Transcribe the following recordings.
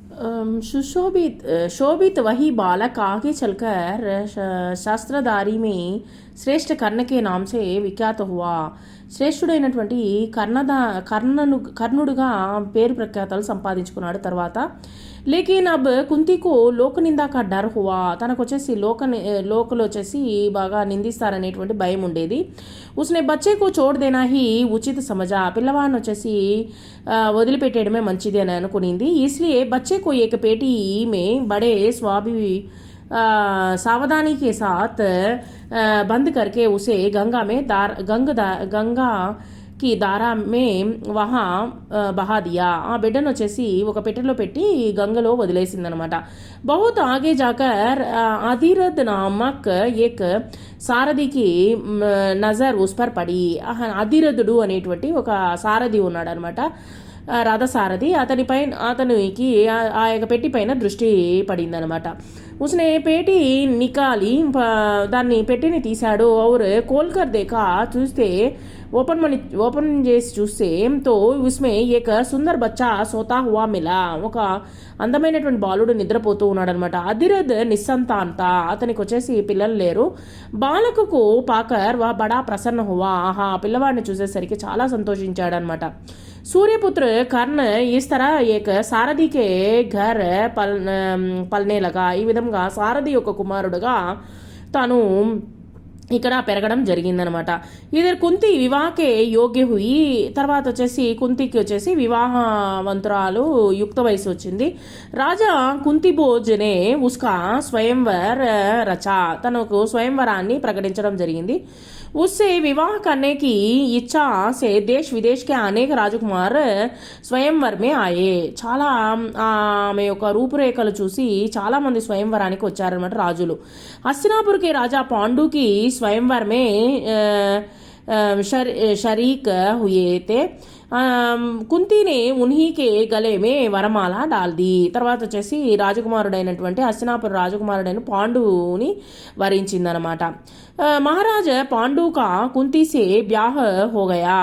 सुशोभित शोभित वही बालक आगे चलकर शास्त्रधारी में శ్రేష్ఠ కర్ణకే నాంసే విఖ్యాత హువా. శ్రేష్ఠుడైనటువంటి కర్ణుడుగా పేరు ప్రఖ్యాతలు సంపాదించుకున్నాడు తర్వాత. లేకిన్ అబ్ కుంతికు లోక నిందాక డర్ హువా. తనకు వచ్చేసి లోకలు వచ్చేసి బాగా నిందిస్తారనేటువంటి భయం ఉండేది. ఉస్నే బచ్చేకు చోటు దేనా హీ ఉచిత సమజా. పిల్లవాడిని వచ్చేసి వదిలిపెట్టేయడమే మంచిది అని అనుకునింది. ఇస్లియే బచ్చేకు ఏక పేటీ మే బడే सावधानी के साथ बंद करके उसे गंगा की దారా మే వహా బహాదియా. ఆ బిడ్డను వచ్చేసి ఒక పెట్టెలో పెట్టి గంగలో వదిలేసిందనమాట. బహుత్ ఆగే జాకర్ అధిరథ్ నామక్ ఏక్ సారథికి నజర్ ఉస్ పర్ పడి. అధిరథుడు అనేటువంటి ఒక సారథి ఉన్నాడు అనమాట, రథసారథి. అతనికి ఆ యొక్క పెట్టి పైన దృష్టి పడిందనమాట. ఉస్నే పేటీ నికాలి, దాన్ని పెట్టిని తీశాడు. ఔర్ కోల్కర్ దేకా, చూస్తే ఓపెన్ చేసి చూస్తే తో ఉస్మే ఏక సుందర్ బచ్చా సోతా హువా మిలా. ఒక అందమైనటువంటి బాలుడు నిద్రపోతూ ఉన్నాడు అనమాట. అధిరథ్ నిస్సంతాంత, అతనికి వచ్చేసి పిల్లలు లేరు. బాలకుకు పాకర్ వా బడా ప్రసన్న హువా. ఆహా, పిల్లవాడిని చూసేసరికి చాలా సంతోషించాడు అనమాట. सूर्यपुत्र కర్ణ इस तरह एक సారథి के घर పల్నే లగా. ఈ విధంగా సారథి యొక్క కుమారుడుగా తాను ఇక్కడ పెరగడం జరిగిందనమాట. ఇద్దరు కుంతి వివాహకే యోగ్య హుయి. తర్వాత వచ్చేసి కుంతికి వచ్చేసి వివాహవంతురాలు యుక్త వయసు వచ్చింది. రాజా కుంతి భోజనే ఉస్కా స్వయంవర్ రచా. తనకు స్వయంవరాన్ని ప్రకటించడం జరిగింది. उससे विवाह करने की इच्छा से देश विदेश के अनेक राजकुमार స్వయంవర్ మే ఆయే. చాలా ఆమె యొక్క రూపురేఖలు చూసి చాలా మంది స్వయంవరానికి వచ్చారనమాట రాజులు. హస్తినాపుర్కి రాజా పాండుకి స్వయంవర్ మే షరీక్ హుయే తే. కుంతినే ఉన్హీకే గలే మే వరమాల డాల్ది. తర్వాత వచ్చేసి రాజకుమారుడైనటువంటి హస్తినాపుర రాజకుమారుడైన పాండుని వరించిందనమాట. మహారాజా పాండుకా కుంతి సే బ్యాహ హోగయా.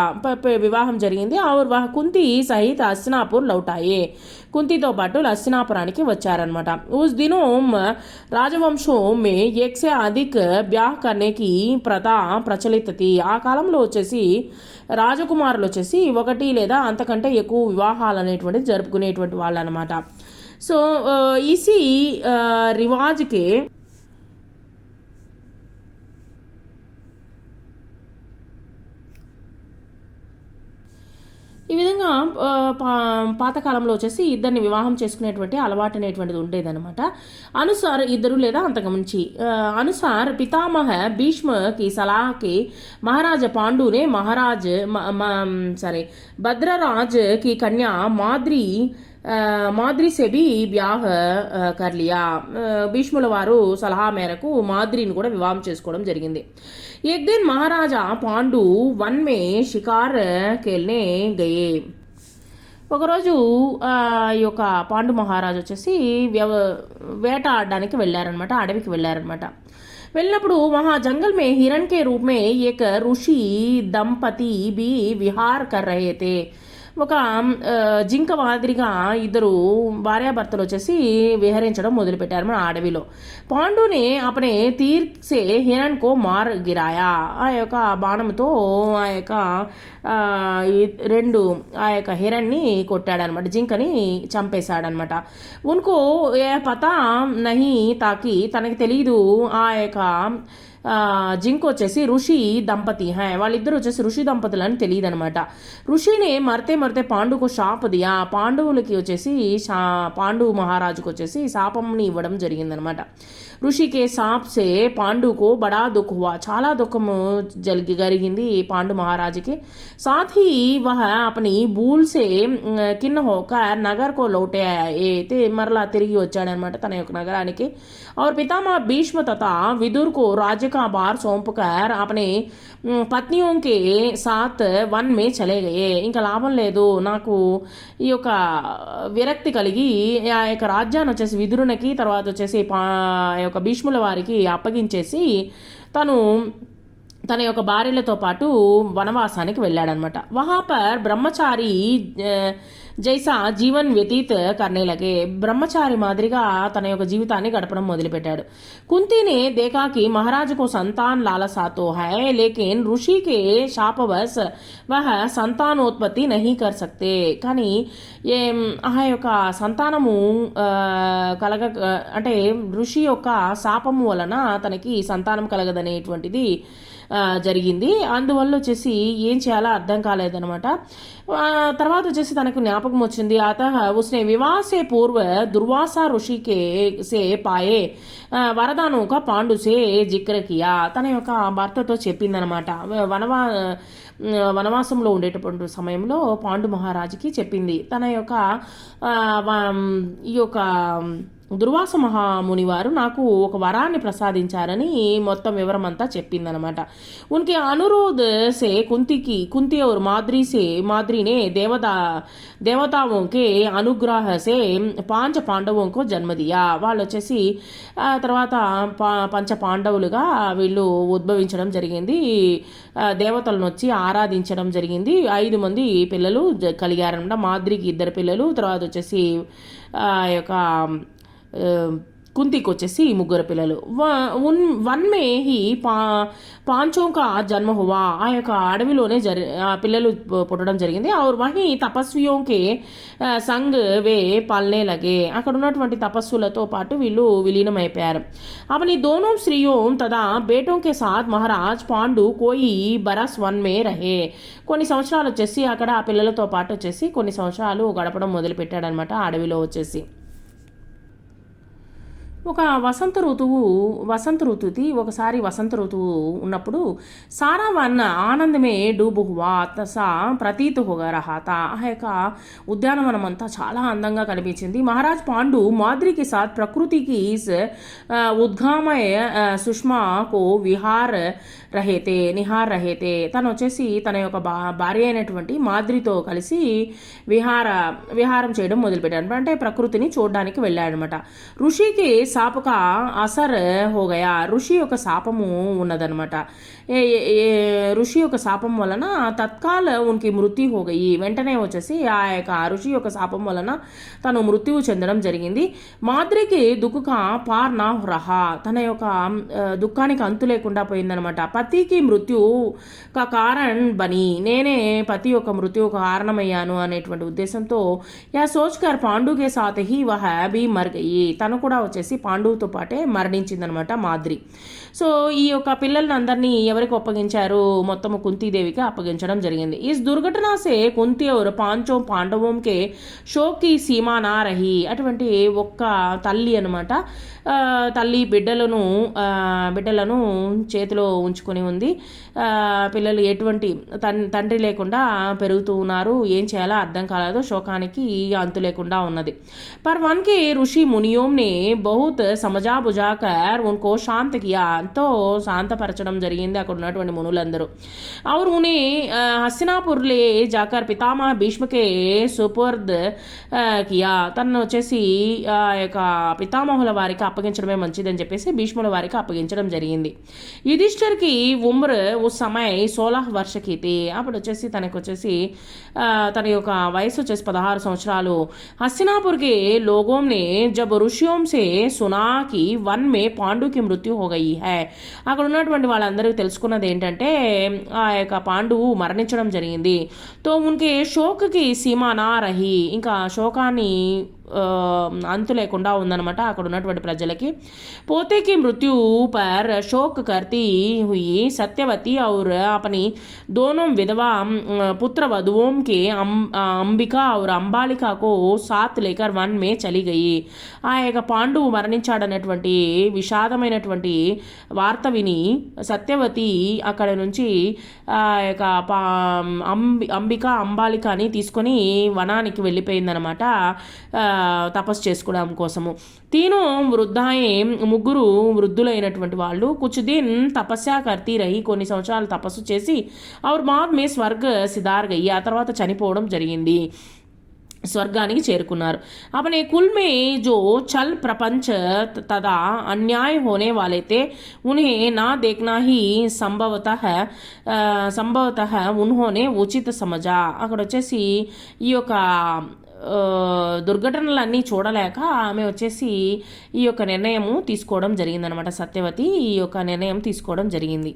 వివాహం జరిగింది. ఆర్ వహ కుంతి సహిత హస్తినాపూర్ లౌటాయే. కుంతితో పాటు హస్తినాపురానికి వచ్చారనమాట. ఉస్ దినో రాజవంశం మే ఏక్ సే అధిక్ బ్యాహ్ కర్నేకి ప్రథా ప్రచలిత థీ. ఆ కాలంలో వచ్చేసి రాజకుమారులు వచ్చేసి ఒకటి లేదా అంతకంటే ఎక్కువ వివాహాలు అనేటువంటిది జరుపుకునేటువంటి వాళ్ళు అనమాట. సో ఇసి రివాజ్కే ఈ విధంగా పాతకాలంలో వచ్చేసి ఇద్దరిని వివాహం చేసుకునేటువంటి అలవాటు అనేటువంటిది ఉండేదన్నమాట. అనుసార్ ఇద్దరు లేదా అంతకుమించి. అనుసార్ పితామహ భీష్మ కి సలాహకి మహారాజా పాండునే భద్రరాజ్ కి కన్యా మాద్రి से भी ब्याह कर लिया. భీష్ముల వారు సలహా మేరకు మాద్రిని కూడా వివాహం చేసుకోవడం జరిగింది. एक दिन महाराजा పాండు వన్ మే షికార్ కేల్నే గయే. ఒకరోజు ఈ యొక్క పాండు మహారాజు వచ్చేసి వేట ఆడడానికి వెళ్ళారనమాట, అడవికి వెళ్ళారనమాట. వెళ్ళినప్పుడు వహా జంగల్ మే హిరణ్ కే రూప్ మే ఏక ఋషి దంపతి బి విహార్ కర్ రహే తే. ఒక జింక మాదిరిగా ఇద్దరు భార్యాభర్తలు వచ్చేసి విహరించడం మొదలుపెట్టారు మన అడవిలో. పాండుని అపనే తీర్ సే హిరణ్ కో మార్ గిరాయా. ఆ యొక్క బాణంతో ఆ యొక్క ఆ యొక్క హిరణ్ని కొట్టాడనమాట, జింకని చంపేశాడనమాట. ఉన్కో ఏ పతా నహి తాకి, తనకి తెలీదు ఆ యొక్క జింక్ వచ్చేసి ఋషి దంపతి వాళ్ళిద్దరు వచ్చేసి ఋషి దంపతులు అని తెలియదు అనమాట. ఋషిని మరతే పాండుకు శాప దియా. పాండవులకి వచ్చేసి పాండు మహారాజుకు వచ్చేసి శాపంని ఇవ్వడం జరిగిందనమాట. ऋषि के सांप से पांडु को बड़ा दुख हुआ. చాలా దుఃఖము జరిగింది పాండు మహారాజుకి. साथ ही वह अपनी भूल से किन्न होकर नगर को लौटे आए. మరలా తిరిగి వచ్చాడనమాట తన యొక్క నగరానికి. और पितामह भीष्म तथा विदुर को राज्य का भार सौंपकर अपने పత్నిयों के साथ वन में चले गए. ఇంకా లాభం లేదు, నాకు ఈ యొక్క విరక్తి కలిగి ఆ యొక్క రాజ్యాన్ని వచ్చేసి విదురునికి తర్వాత వచ్చేసి యొక్క భీష్ముల వారికి అప్పగించేసి తన యొక్క భార్యలతో పాటు వనవాసానికి వెళ్ళాడనమాట. వహా పర్ బ్రహ్మచారి జైసా జీవన్ వ్యతీత్ కర్నే లగే, బ్రహ్మచారి మాదిరిగా తన యొక్క జీవితాన్ని గడపడం మొదలుపెట్టాడు. కుంతీనే దేకాకి మహారాజుకు సంతాన్ లాలసాతో హై లేకిన్ ఋషి కే శాపవశ్ వహ సంతానోత్పత్తి నహీ కర్ సక్తే. కానీ ఆ యొక్క సంతానము కలగ అంటే ఋషి యొక్క శాపము వలన తనకి సంతానం కలగదనేటువంటిది జరిగింది. అందువల్ల వచ్చేసి ఏం చేయాలో అర్థం కాలేదనమాట. తర్వాత వచ్చేసి తనకు జ్ఞాపకం వచ్చింది. ఉస్నే వివాహ సే పూర్వ దుర్వాసా ఋషి కే సే పాయే వరదాను ఒక పాండు సే జిక్ర కియా. తన యొక్క భర్తతో చెప్పిందనమాట. వనవాసంలో ఉండేటటువంటి సమయంలో పాండు మహారాజుకి చెప్పింది. తన యొక్క ఈ యొక్క దుర్వాస మహాముని వారు నాకు ఒక వరాన్ని ప్రసాదించారని మొత్తం వివరం అంతా చెప్పిందనమాట. ఉనికి అనురోధ్ సే కుంతి और माद्री ने देवताओं के अनुग्रह से 5 పాండవోं को జన్మ దియా. వాళ్ళు వచ్చేసి తర్వాత పంచ పాండవులుగా వీళ్ళు ఉద్భవించడం జరిగింది. దేవతలను వచ్చి ఆరాధించడం జరిగింది. 5 మంది పిల్లలు కలిగారనమాట. మాద్రికి 2 పిల్లలు, తర్వాత వచ్చేసి యొక్క కుంతికి వచ్చేసి 3 పిల్లలు. వన్ మే హీ పాంచోं का జన్మ హువా. ఆ యొక్క అడవిలోనే పిల్లలు పుట్టడం జరిగింది. और वहीं తపస్వియోं के సంగ్ వే పల్నే లగే. అక్కడ ఉన్నటువంటి తపస్సులతో పాటు వీళ్ళు విలీనమైపోయారు. अपनी दोनों स्त्रियों तथा बेटों के साथ महाराज పాండు కోయి బరస్ వన్ మే రహే. కొన్ని సంవత్సరాలు వచ్చేసి అక్కడ ఆ పిల్లలతో పాటు వచ్చేసి కొన్ని సంవత్సరాలు గడపడం మొదలు పెట్టాడనమాట అడవిలో వచ్చేసి. ఒక వసంత ఋతువుది ఒకసారి వసంత ఋతువు ఉన్నప్పుడు సారా వన్ ఆనందమే డూబు హువా తసా ప్రతీత హోగా రహాతా. ఆ యొక్క ఉద్యానవనం అంతా చాలా అందంగా కనిపించింది. మహారాజ్ పాండు మాద్రికి సాత్ ప్రకృతికి ఉద్గామయ సుష్మా కో నిహార్ రహేతే. తను వచ్చేసి తన యొక్క భార్య అయినటువంటి మాద్రితో కలిసి విహారం చేయడం మొదలుపెట్టాడు. అంటే ప్రకృతిని చూడడానికి వెళ్ళాడనమాట. ఋషికి శాపక అసర్ హోగయా. ఋషి యొక్క శాపము ఉన్నదనమాట. ఋషి యొక్క శాపం వలన తత్కాల ఉనికి మృత్యు హోగయి. వెంటనే వచ్చేసి ఆ యొక్క ఋషి యొక్క శాపం వలన తను మృత్యువు చెందడం జరిగింది. మాద్రికి దుఃఖ పార్ నా రహా. తన యొక్క దుఃఖానికి అంతు లేకుండా పోయిందనమాట. పతికి మృత్యు కారణ్ బని. నేనే పతి యొక్క మృత్యు కారణమయ్యాను అనేటువంటి ఉద్దేశంతో యా సోచ్కర్ పాండుకే సాత్ హీ వహ బి మర్ గయి. తను కూడా వచ్చేసి పాండువుతో పాటే మరణించిందనమాట మాద్రి. సో ఈ యొక్క పిల్లలందరినీ ఎవరికి అప్పగించారు? మొత్తము కుంతీదేవికి అప్పగించడం జరిగింది. ఈ దుర్ఘటన సే కుంతి और పాంచో పాండవం కే షోకి సీమా నా రహి. అటువంటి ఒక్క తల్లి అనమాట. తల్లి బిడ్డలను చేతిలో ఉంచుకొని ఉంది. పిల్లలు ఎటువంటి తండ్రి లేకుండా పెరుగుతూ ఉన్నారు. ఏం చేయాలో అర్థం కాలేదు. శోకానికి అంతు లేకుండా ఉన్నది. पर वन के ऋषि मुनियों ने बहुत समझा बुझाकर उनको शांत किया. ఎంతో శాంతపరచడం జరిగింది అక్కడ ఉన్నటువంటి మునులందరూ. और उन्हें हस्तिनापुर ले जाकर पितामह भीष्म के सुपुर्द किया. తను వచ్చేసి ఆ యొక్క పితామహుల వారికి అప్పగించడమే మంచిదని చెప్పేసి భీష్ముల వారికి అప్పగించడం జరిగింది. యుధిష్ఠిర్కి ఉమ్ర ఉస్ సమయ 16 వర్ష की थी. అప్పుడు వచ్చేసి తనకు వచ్చేసి తన యొక్క వయసు వచ్చేసి 16 సంవత్సరాలు. हस्तिनापुर के लोगों ने जब ऋषियों से सुना कि वन में पांडु की मृत्यु हो गई है. అక్కడ ఉన్నటువంటి వాళ్ళందరికీ తెలుసుకున్నది ఏంటంటే ఆ యొక్క పాండువు మరణించడం జరిగింది. తో ఉన్కే శోకకి సీమా నా రహి. ఇంకా శోకాన్ని అంతు లేకుండా ఉందన్నమాట అక్కడ ఉన్నటువంటి ప్రజలకి. పోతేకి మృత్యు పర్ शोक करती हुई सत्यवती और अपनी दोनों विधवा पुत्र वधुओं के अंबिका और अंबालिका को साथ लेकर वन में चली गई. ఆ యొక్క పాండువు మరణించాడనేటువంటి విషాదమైనటువంటి వార్త విని సత్యవతి అక్కడ నుంచి ఆ యొక్క అంబిక అంబాలికని తీసుకొని వనానికి వెళ్ళిపోయిందనమాట తపస్సు చేసుకోవడం కోసము. తీను వృద్ధాయే ముగ్గురు వృద్ధులైనటువంటి వాళ్ళు కుచుదిన్ తపస్యా కర్తీ రహి. కొన్ని సంవత్సరాలు తపస్సు చేసి और बाद में स्वर्ग सिधार गई. ఆ తర్వాత చనిపోవడం జరిగింది. స్వర్గానికి చేరుకున్నారు. अपने कुल में जो छल प्रपंच तथा अन्याय होने वाले थे उन्हें ना देखना ही संभवतः उन्होंने उचित समझा. అక్కడ వచ్చేసి ఈ యొక్క దుర్ఘటనలన్నీ చూడలేక ఆమె వచ్చేసి ఈ యొక్క నిర్ణయము తీసుకోవడం జరిగిందనమాట. సత్యవతి ఈ యొక్క నిర్ణయం తీసుకోవడం జరిగింది.